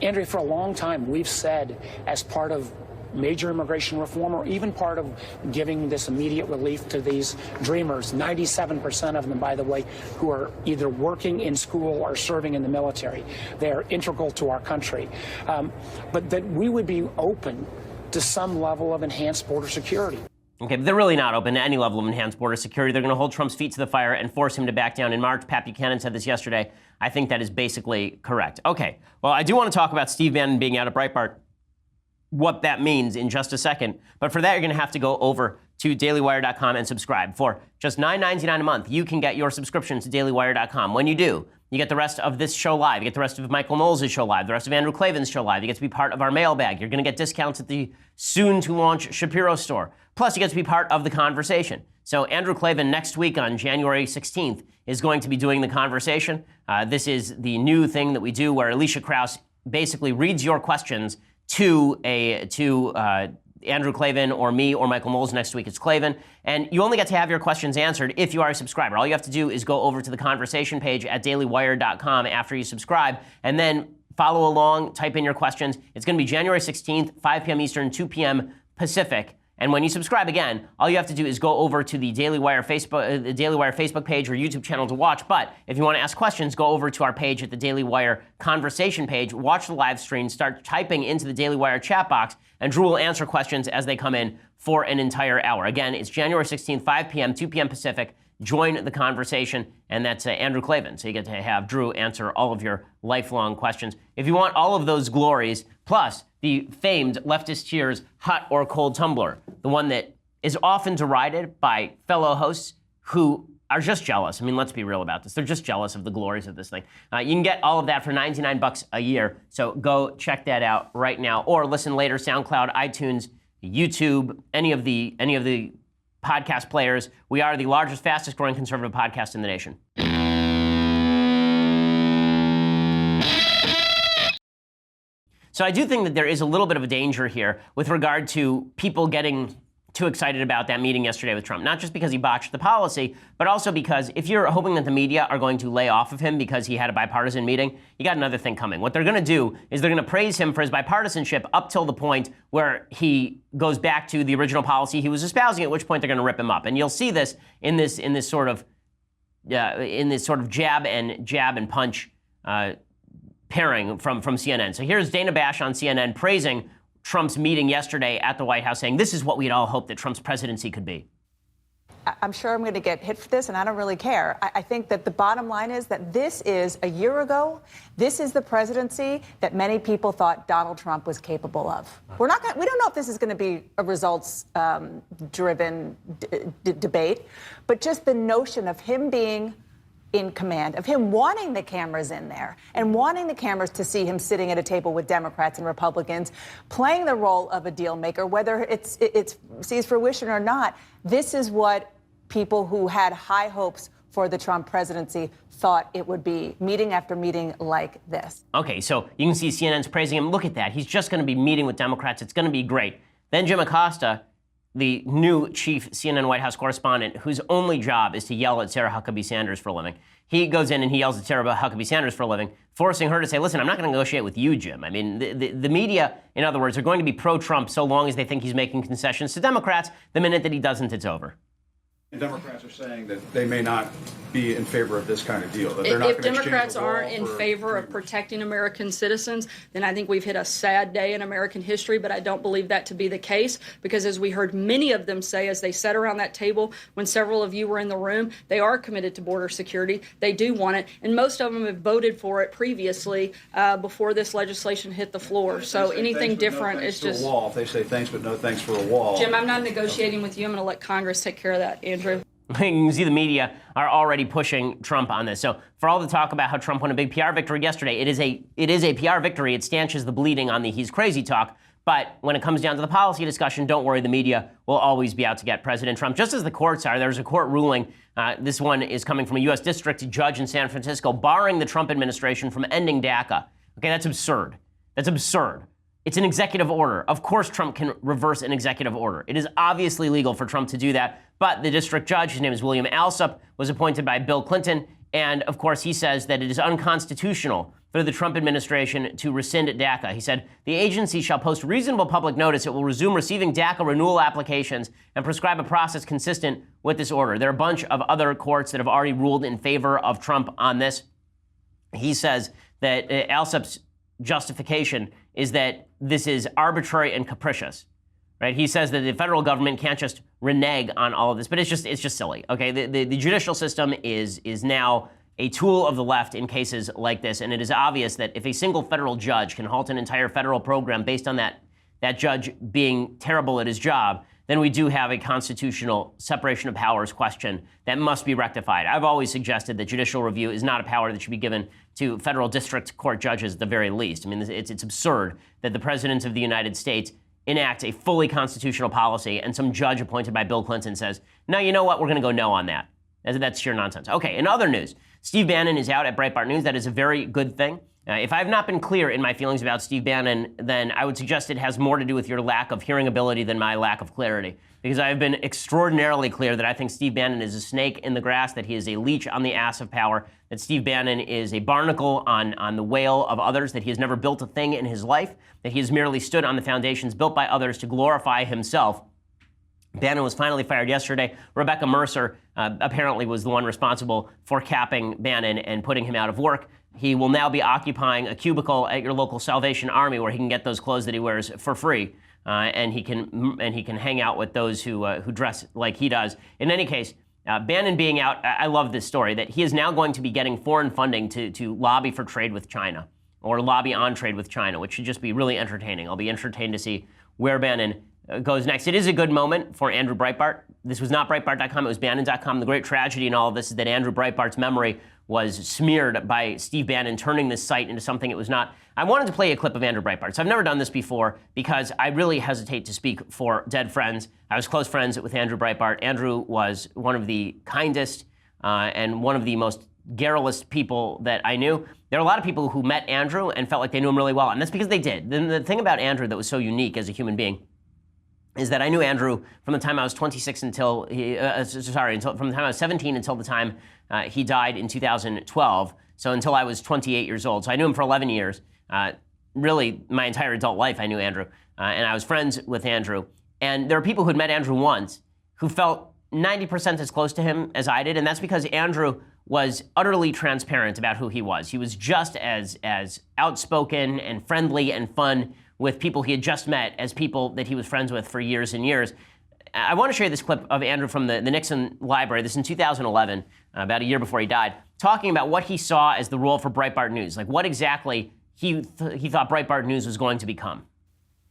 Andrea, for a long time, we've said as part of major immigration reform or even part of giving this immediate relief to these dreamers, 97% of them, by the way, who are either working in school or serving in the military. They are integral to our country. But that we would be open to some level of enhanced border security. Okay, but they're really not open to any level of enhanced border security. They're going to hold Trump's feet to the fire and force him to back down in March. Pat Buchanan said this yesterday. I think that is basically correct. Okay, well, I do want to talk about Steve Bannon being out of Breitbart, what that means in just a second. But for that, you're going to have to go over to dailywire.com and subscribe. For just $9.99 a month, you can get your subscription to dailywire.com. When you do, you get the rest of this show live. You get the rest of Michael Knowles' show live, the rest of Andrew Klavan's show live. You get to be part of our mailbag. You're going to get discounts at the soon-to-launch Shapiro store. Plus, you get to be part of the conversation. So Andrew Klavan next week on January 16th is going to be doing the conversation. This is the new thing that we do where Alicia Krause basically reads your questions to Andrew Klavan or me or Michael Knowles. Next week it's Klavan. And you only get to have your questions answered if you are a subscriber. All you have to do is go over to the conversation page at dailywire.com after you subscribe and then follow along, type in your questions. It's going to be January 16th, 5 p.m. Eastern, 2 p.m. Pacific. And when you subscribe again, all you have to do is go over to the Daily Wire Facebook page or YouTube channel to watch. But if you want to ask questions, go over to our page at the Daily Wire conversation page, watch the live stream, start typing into the Daily Wire chat box, and Drew will answer questions as they come in for an entire hour. Again, it's January 16th, 5 p.m., 2 p.m. Pacific. Join the conversation, and that's Andrew Klavan. So you get to have Drew answer all of your lifelong questions. If you want all of those glories, plus the famed Leftist Cheers hot or cold tumbler, the one that is often derided by fellow hosts who are just jealous. I mean, let's be real about this. They're just jealous of the glories of this thing. You can get all of that for $99 a year. So go check that out right now, or listen later. SoundCloud, iTunes, YouTube, any of the podcast players. We are the largest, fastest growing conservative podcast in the nation. So I do think that there is a little bit of a danger here with regard to people getting too excited about that meeting yesterday with Trump, not just because he botched the policy, but also because if you're hoping that the media are going to lay off of him because he had a bipartisan meeting, you got another thing coming. What they're going to do is they're going to praise him for his bipartisanship up till the point where he goes back to the original policy he was espousing, at which point they're going to rip him up. And you'll see this in this sort of jab and punch pairing from CNN. So here's Dana Bash on CNN praising Trump's meeting yesterday at the White House, saying this is what we'd all hoped that Trump's presidency could be. I'm sure I'm going to get hit for this, and I don't really care. I think that the bottom line is that this is, a year ago, this is the presidency that many people thought Donald Trump was capable of. We don't know if this is going to be a results-driven debate, but just the notion of him being in command, of him wanting the cameras in there and wanting the cameras to see him sitting at a table with Democrats and Republicans, playing the role of a deal maker, whether it's sees fruition or not. This is what people who had high hopes for the Trump presidency thought it would be, meeting after meeting like this. Okay, so you can see CNN's praising him. Look at that. He's just going to be meeting with Democrats. It's going to be great. Then Jim Acosta, the new chief CNN White House correspondent, whose only job is to yell at Sarah Huckabee Sanders for a living. He goes in and he yells at Sarah Huckabee Sanders for a living, forcing her to say, listen, I'm not going to negotiate with you, Jim. I mean, the media, in other words, are going to be pro-Trump so long as they think he's making concessions to Democrats. The minute that he doesn't, it's over. And Democrats are saying that they may not be in favor of this kind of deal. That they're not if Democrats aren't in favor of protecting American citizens, then I think we've hit a sad day in American history. But I don't believe that to be the case, because as we heard many of them say as they sat around that table when several of you were in the room, they are committed to border security. They do want it. And most of them have voted for it previously before this legislation hit the floor. So anything different is just a wall. If they say thanks, but no thanks for a wall. Jim, I'm not negotiating with you. I'm going to let Congress take care of that, Andrew. You can see the media are already pushing Trump on this. So for all the talk about how Trump won a big PR victory yesterday, it is a PR victory. It stanches the bleeding on the he's crazy talk. But when it comes down to the policy discussion, don't worry, the media will always be out to get President Trump, just as the courts are. There's a court ruling. This one is coming from a U.S. district judge in San Francisco, barring the Trump administration from ending DACA. Okay, that's absurd. That's absurd. It's an executive order. Of course, Trump can reverse an executive order. It is obviously legal for Trump to do that. But the district judge, his name is William Alsup, was appointed by Bill Clinton. And of course, he says that it is unconstitutional for the Trump administration to rescind DACA. He said, the agency shall post reasonable public notice. It will resume receiving DACA renewal applications and prescribe a process consistent with this order. There are a bunch of other courts that have already ruled in favor of Trump on this. He says that Alsup's justification is that this is arbitrary and capricious. Right? He says that the federal government can't just renege on all of this, but it's just silly. Okay, the judicial system is now a tool of the left in cases like this, and it is obvious that if a single federal judge can halt an entire federal program based on that judge being terrible at his job, then we do have a constitutional separation of powers question that must be rectified. I've always suggested that judicial review is not a power that should be given to federal district court judges at the very least. I mean, it's absurd that the president of the United States enacts a fully constitutional policy and some judge appointed by Bill Clinton says, no, you know what, we're going to go no on that. That's sheer nonsense. Okay, in other news, Steve Bannon is out at Breitbart News. That is a very good thing. If I have not been clear in my feelings about Steve Bannon, then I would suggest it has more to do with your lack of hearing ability than my lack of clarity. Because I have been extraordinarily clear that I think Steve Bannon is a snake in the grass, that he is a leech on the ass of power, that Steve Bannon is a barnacle on the whale of others, that he has never built a thing in his life, that he has merely stood on the foundations built by others to glorify himself. Bannon was finally fired yesterday. Rebecca Mercer apparently was the one responsible for capping Bannon and putting him out of work. He will now be occupying a cubicle at your local Salvation Army where he can get those clothes that he wears for free, and he can hang out with those who dress like he does. In any case, Bannon being out, I love this story, that he is now going to be getting foreign funding to lobby for trade with China, or lobby on trade with China, which should just be really entertaining. I'll be entertained to see where Bannon goes next. It is a good moment for Andrew Breitbart. This was not Breitbart.com, it was Bannon.com. The great tragedy in all of this is that Andrew Breitbart's memory was smeared by Steve Bannon turning this site into something it was not. I wanted to play a clip of Andrew Breitbart. So I've never done this before because I really hesitate to speak for dead friends. I was close friends with Andrew Breitbart. Andrew was one of the kindest and one of the most garrulous people that I knew. There are a lot of people who met Andrew and felt like they knew him really well, and that's because they did. The thing about Andrew that was so unique as a human being is that I knew Andrew from the time I was 26 from the time I was 17 until the time he died in 2012. So until I was 28 years old. So I knew him for 11 years. Really, my entire adult life, I knew Andrew. And I was friends with Andrew. And there are people who'd met Andrew once who felt 90% as close to him as I did. And that's because Andrew was utterly transparent about who he was. He was just as outspoken and friendly and fun with people he had just met as people that he was friends with for years and years. I want to show you this clip of Andrew from the Nixon Library. This is in 2011, about a year before he died, talking about what he saw as the role for Breitbart News, like what exactly he thought Breitbart News was going to become.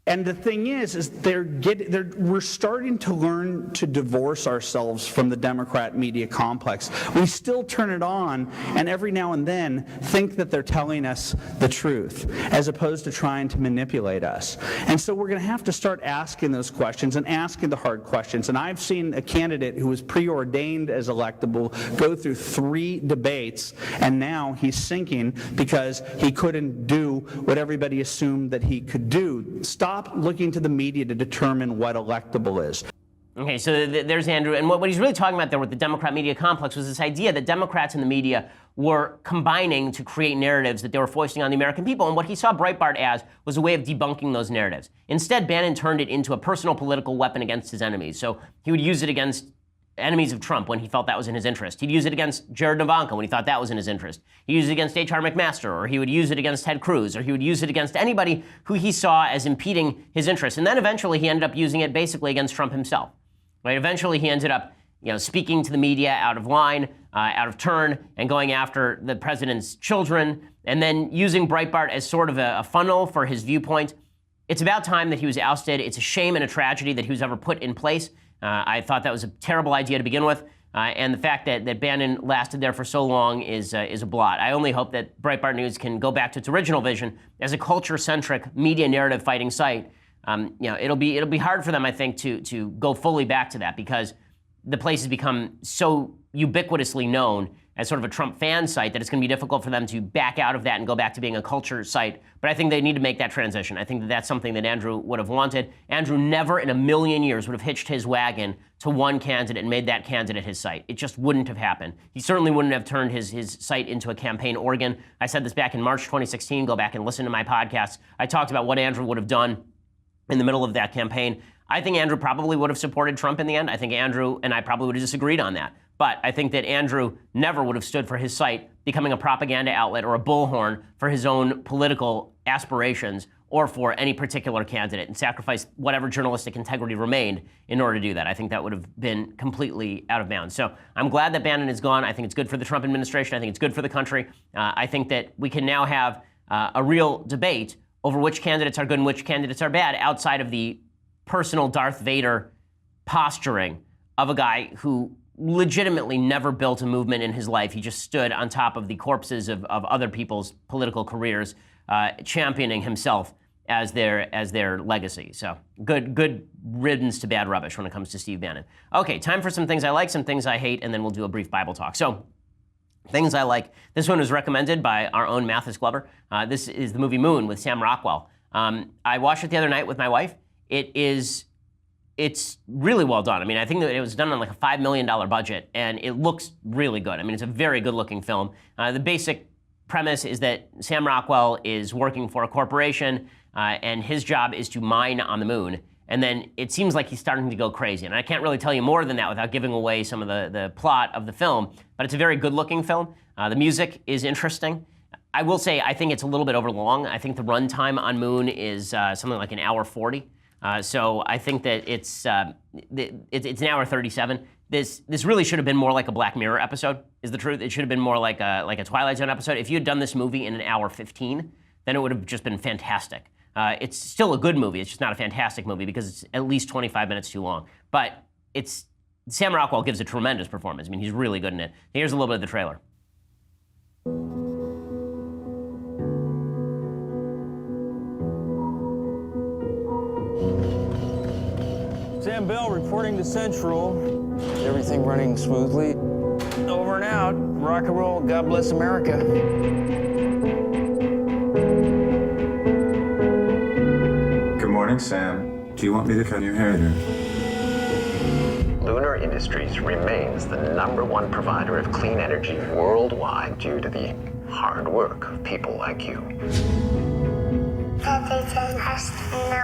And the thing is we're starting to learn to divorce ourselves from the Democrat media complex. We still turn it on and every now and then think that they're telling us the truth, as opposed to trying to manipulate us. And so we're going to have to start asking those questions and asking the hard questions. And I've seen a candidate who was preordained as electable go through 3 debates, and now he's sinking because he couldn't do what everybody assumed that he could do. Stop looking to the media to determine what electable is. Okay, so there's Andrew. And what he's really talking about there with the Democrat media complex was this idea that Democrats in the media were combining to create narratives that they were foisting on the American people. And what he saw Breitbart as was a way of debunking those narratives. Instead, Bannon turned it into a personal political weapon against his enemies. So he would use it against enemies of Trump when he felt that was in his interest. He'd use it against Jared and Ivanka when he thought that was in his interest. He'd use it against H.R. McMaster, or he would use it against Ted Cruz, or he would use it against anybody who he saw as impeding his interests. And then eventually he ended up using it basically against Trump himself. Right? Eventually he ended up speaking to the media out of line, out of turn, and going after the president's children, and then using Breitbart as sort of a funnel for his viewpoint. It's about time that he was ousted. It's a shame and a tragedy that he was ever put in place. I thought that was a terrible idea to begin with, and the fact that Bannon lasted there for so long is a blot. I only hope that Breitbart News can go back to its original vision as a culture-centric media narrative-fighting site it'll be hard for them, I think, to go fully back to that because the place has become so ubiquitously known as sort of a Trump fan site that it's going to be difficult for them to back out of that and go back to being a culture site. But I think they need to make that transition. I think that that's something that Andrew would have wanted. Andrew never in a million years would have hitched his wagon to one candidate and made that candidate his site. It just wouldn't have happened. He certainly wouldn't have turned his site into a campaign organ. I said this back in March 2016. Go back and listen to my podcasts. I talked about what Andrew would have done in the middle of that campaign. I think Andrew probably would have supported Trump in the end. I think Andrew and I probably would have disagreed on that. But I think that Andrew never would have stood for his site becoming a propaganda outlet or a bullhorn for his own political aspirations or for any particular candidate and sacrificed whatever journalistic integrity remained in order to do that. I think that would have been completely out of bounds. So I'm glad that Bannon is gone. I think it's good for the Trump administration. I think it's good for the country. I think that we can now have a real debate over which candidates are good and which candidates are bad outside of the personal Darth Vader posturing of a guy who legitimately never built a movement in his life. He just stood on top of the corpses of other people's political careers, championing himself as their legacy. So good riddance to bad rubbish when it comes to Steve Bannon. Okay, time for some things I like, some things I hate, and then we'll do a brief Bible talk. So things I like. This one was recommended by our own Mathis Glover. This is the movie Moon with Sam Rockwell. I watched it the other night with my wife. It's really well done. I mean, I think that it was done on like a $5 million budget, and it looks really good. I mean, it's a very good-looking film. The basic premise is that Sam Rockwell is working for a corporation, and his job is to mine on the moon. And then it seems like he's starting to go crazy. And I can't really tell you more than that without giving away some of the plot of the film, but it's a very good-looking film. The music is interesting. I will say I think it's a little bit overlong. I think the runtime on Moon is something like an hour 40. So I think that it's an hour 37. This really should have been more like a Black Mirror episode, is the truth. It should have been more like a Twilight Zone episode. If you had done this movie in an hour 15, then it would have just been fantastic. It's still a good movie. It's just not a fantastic movie because it's at least 25 minutes too long. But Sam Rockwell gives a tremendous performance. I mean, he's really good in it. Here's a little bit of the trailer. Sam Bell reporting to Central. Everything running smoothly. Over and out. Rock and roll. God bless America. Good morning, Sam. Do you want me to cut your hair there? Lunar Industries remains the #1 provider of clean energy worldwide due to the hard work of people like you. That it's a nice to know.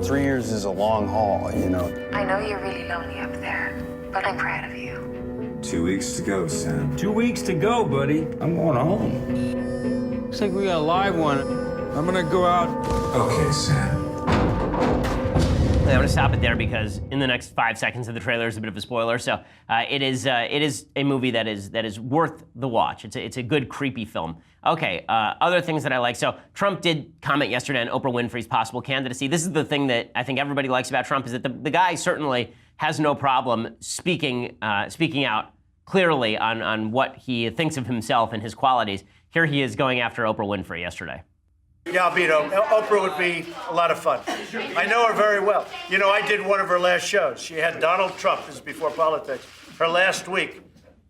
3 years is a long haul, you know. I know you're really lonely up there, but I'm proud of you. 2 weeks to go, Sam. 2 weeks to go, buddy. I'm going home. Looks like we got a live one. I'm gonna go out. Okay, Sam. I'm going to stop it there because in the next 5 seconds of the trailer is a bit of a spoiler. So it is a movie that is worth the watch. It's a good, creepy film. Okay, other things that I like. So Trump did comment yesterday on Oprah Winfrey's possible candidacy. This is the thing that I think everybody likes about Trump is that the guy certainly has no problem speaking out clearly on what he thinks of himself and his qualities. Here he is going after Oprah Winfrey yesterday. Yeah, Albedo, Oprah would be a lot of fun. I know her very well. You know, I did one of her last shows. She had Donald Trump, this is before politics, her last week.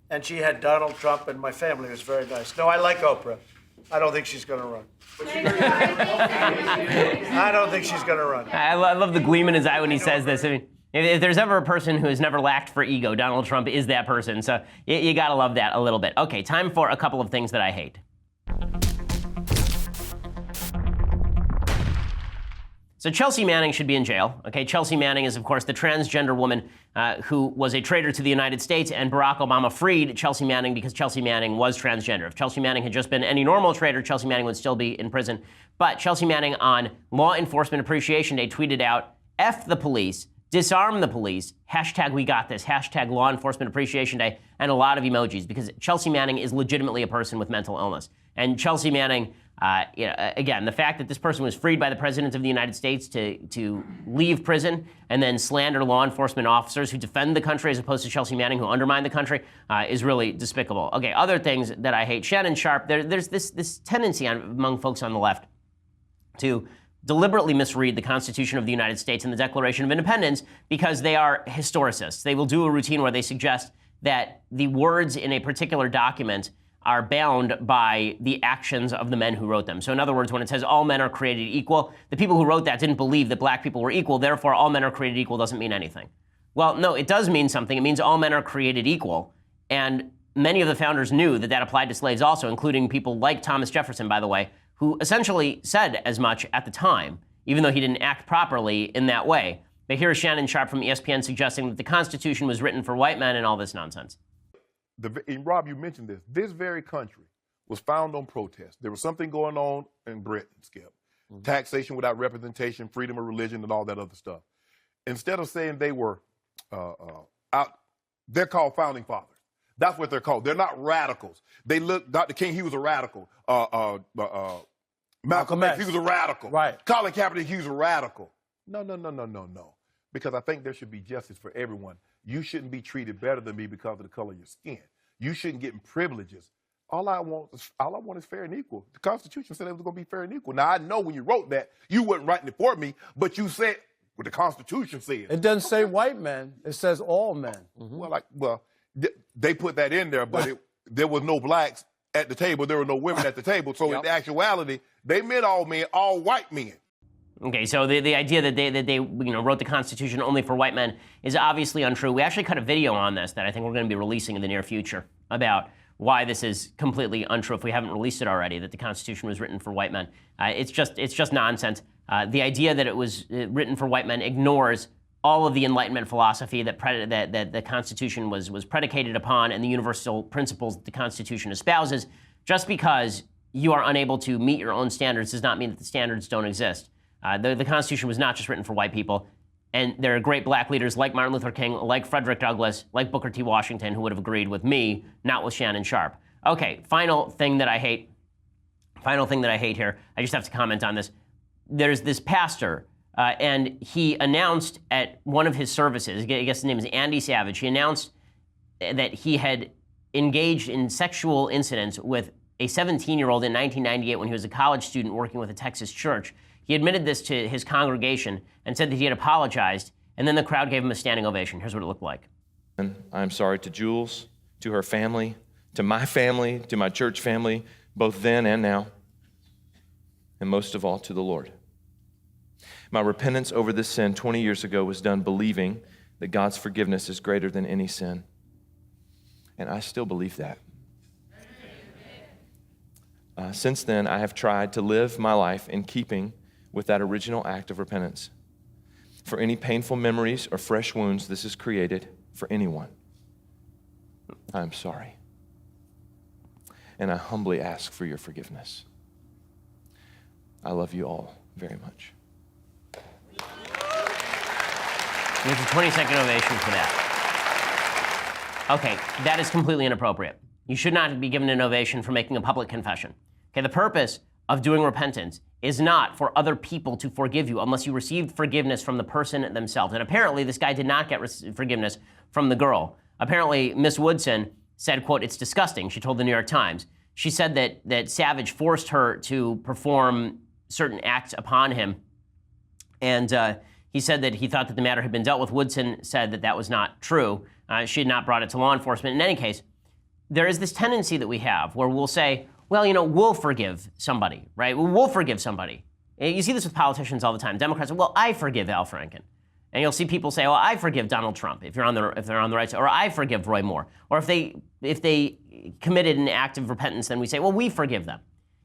And she had Donald Trump, and my family was very nice. No, I like Oprah. I don't think she's going to run. I don't think she's going to run. I love the gleam in his eye when he says this. I mean, if there's ever a person who has never lacked for ego, Donald Trump is that person. So you got to love that a little bit. Okay, time for a couple of things that I hate. So Chelsea Manning should be in jail. Okay, Chelsea Manning is, of course, the transgender woman who was a traitor to the United States, and Barack Obama freed Chelsea Manning because Chelsea Manning was transgender. If Chelsea Manning had just been any normal traitor, Chelsea Manning would still be in prison. But Chelsea Manning on Law Enforcement Appreciation Day tweeted out, "F the police, disarm the police, hashtag we got this, hashtag Law Enforcement Appreciation Day," and a lot of emojis, because Chelsea Manning is legitimately a person with mental illness. And Chelsea Manning, again, the fact that this person was freed by the President of the United States to leave prison and then slander law enforcement officers who defend the country as opposed to Chelsea Manning who undermine the country is really despicable. Okay, other things that I hate. Shannon Sharpe, there's this tendency among folks on the left to deliberately misread the Constitution of the United States and the Declaration of Independence because they are historicists. They will do a routine where they suggest that the words in a particular document are bound by the actions of the men who wrote them. So in other words, when it says all men are created equal, the people who wrote that didn't believe that black people were equal, therefore all men are created equal doesn't mean anything. Well, no, it does mean something. It means all men are created equal. And many of the founders knew that that applied to slaves also, including people like Thomas Jefferson, by the way, who essentially said as much at the time, even though he didn't act properly in that way. But here's Shannon Sharpe from ESPN suggesting that the Constitution was written for white men and all this nonsense. And Rob, you mentioned this. This very country was founded on protest. There was something going on in Britain, Skip. Taxation without representation, freedom of religion, and all that other stuff. Instead of saying they were out, they're called founding fathers. That's what they're called. They're not radicals. They look, Dr. King, he was a radical. Malcolm X, he was a radical. Right. Colin Kaepernick, he was a radical. No. Because I think there should be justice for everyone. You shouldn't be treated better than me because of the color of your skin. You shouldn't get privileges. All I want is fair and equal. The Constitution said it was going to be fair and equal. Now, I know when you wrote that, you weren't writing it for me, but you said what the Constitution says. It doesn't say white men. It says all men. Well, they put that in there, but there was no blacks at the table. There were no women at the table. So in actuality, they meant all men, all white men. Okay, so the idea that they wrote the Constitution only for white men is obviously untrue. We actually cut a video on this that I think we're going to be releasing in the near future about why this is completely untrue if we haven't released it already, that the Constitution was written for white men. It's just nonsense. The idea that it was written for white men ignores all of the Enlightenment philosophy that the Constitution was predicated upon and the universal principles that the Constitution espouses. Just because you are unable to meet your own standards does not mean that the standards don't exist. The Constitution was not just written for white people. And there are great black leaders like Martin Luther King, like Frederick Douglass, like Booker T. Washington, who would have agreed with me, not with Shannon Sharpe. Okay, final thing that I hate here. I just have to comment on this. There's this pastor, and he announced at one of his services, I guess his name is Andy Savage, he announced that he had engaged in sexual incidents with a 17-year-old in 1998 when he was a college student working with a Texas church. He admitted this to his congregation and said that he had apologized, and then the crowd gave him a standing ovation. Here's what it looked like. I'm sorry to Jules, to her family, to my church family, both then and now, and most of all to the Lord. My repentance over this sin 20 years ago was done believing that God's forgiveness is greater than any sin. And I still believe that. Since then, I have tried to live my life in keeping with that original act of repentance. For any painful memories or fresh wounds this has created for anyone, I am sorry. And I humbly ask for your forgiveness. I love you all very much. There's a 20-second ovation for that. Okay, that is completely inappropriate. You should not be given an ovation for making a public confession. Okay, the purpose of doing repentance is not for other people to forgive you unless you received forgiveness from the person themselves. And apparently this guy did not get forgiveness from the girl. Apparently Miss Woodson said, quote, "It's disgusting," she told the New York Times. She said that Savage forced her to perform certain acts upon him. And he said that he thought that the matter had been dealt with. Woodson said that that was not true. She had not brought it to law enforcement. In any case, there is this tendency that we have where we'll say, well, we'll forgive somebody, right? We'll forgive somebody. You see this with politicians all the time. Democrats say, well, I forgive Al Franken. And you'll see people say, well, I forgive Donald Trump if they're on the right side, or I forgive Roy Moore. Or if they committed an act of repentance, then we say, well, we forgive them.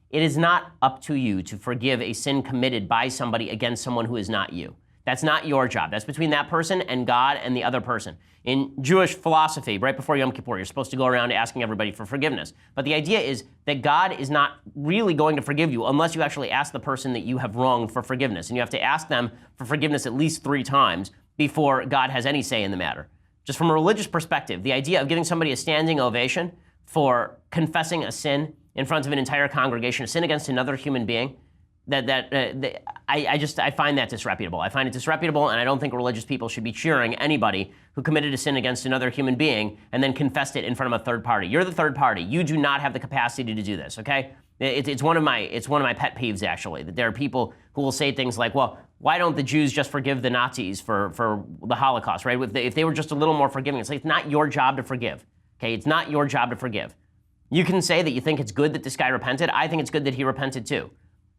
It is not up to you to forgive a sin committed by somebody against someone who is not you. That's not your job. That's between that person and God and the other person. In Jewish philosophy, right before Yom Kippur, you're supposed to go around asking everybody for forgiveness. But the idea is that God is not really going to forgive you unless you actually ask the person that you have wronged for forgiveness. And you have to ask them for forgiveness at least 3 times before God has any say in the matter. Just from a religious perspective, the idea of giving somebody a standing ovation for confessing a sin in front of an entire congregation, a sin against another human being, I find that disreputable. I find it disreputable, and I don't think religious people should be cheering anybody who committed a sin against another human being and then confessed it in front of a third party. You're the third party. You do not have the capacity to do this, okay? It's one of my pet peeves, actually, that there are people who will say things like, well, why don't the Jews just forgive the Nazis for the Holocaust, right? If they were just a little more forgiving. It's like, it's not your job to forgive, okay? It's not your job to forgive. You can say that you think it's good that this guy repented. I think it's good that he repented too.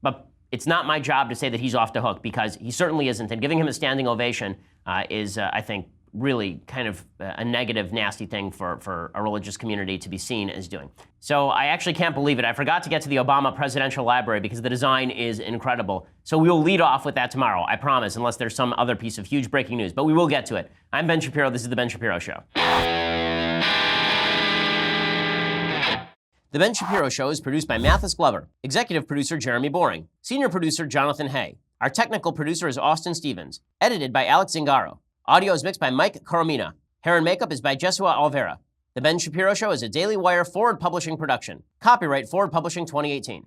But it's not my job to say that he's off the hook, because he certainly isn't. And giving him a standing ovation is, I think, really kind of a negative, nasty thing for a religious community to be seen as doing. So I actually can't believe it. I forgot to get to the Obama Presidential Library because the design is incredible. So we will lead off with that tomorrow, I promise, unless there's some other piece of huge breaking news. But we will get to it. I'm Ben Shapiro. This is The Ben Shapiro Show. The Ben Shapiro Show is produced by Mathis Glover, executive producer Jeremy Boring, senior producer Jonathan Hay. Our technical producer is Austin Stevens, edited by Alex Zingaro. Audio is mixed by Mike Coromina. Hair and makeup is by Jesua Olvera. The Ben Shapiro Show is a Daily Wire Forward Publishing production. Copyright Forward Publishing 2018.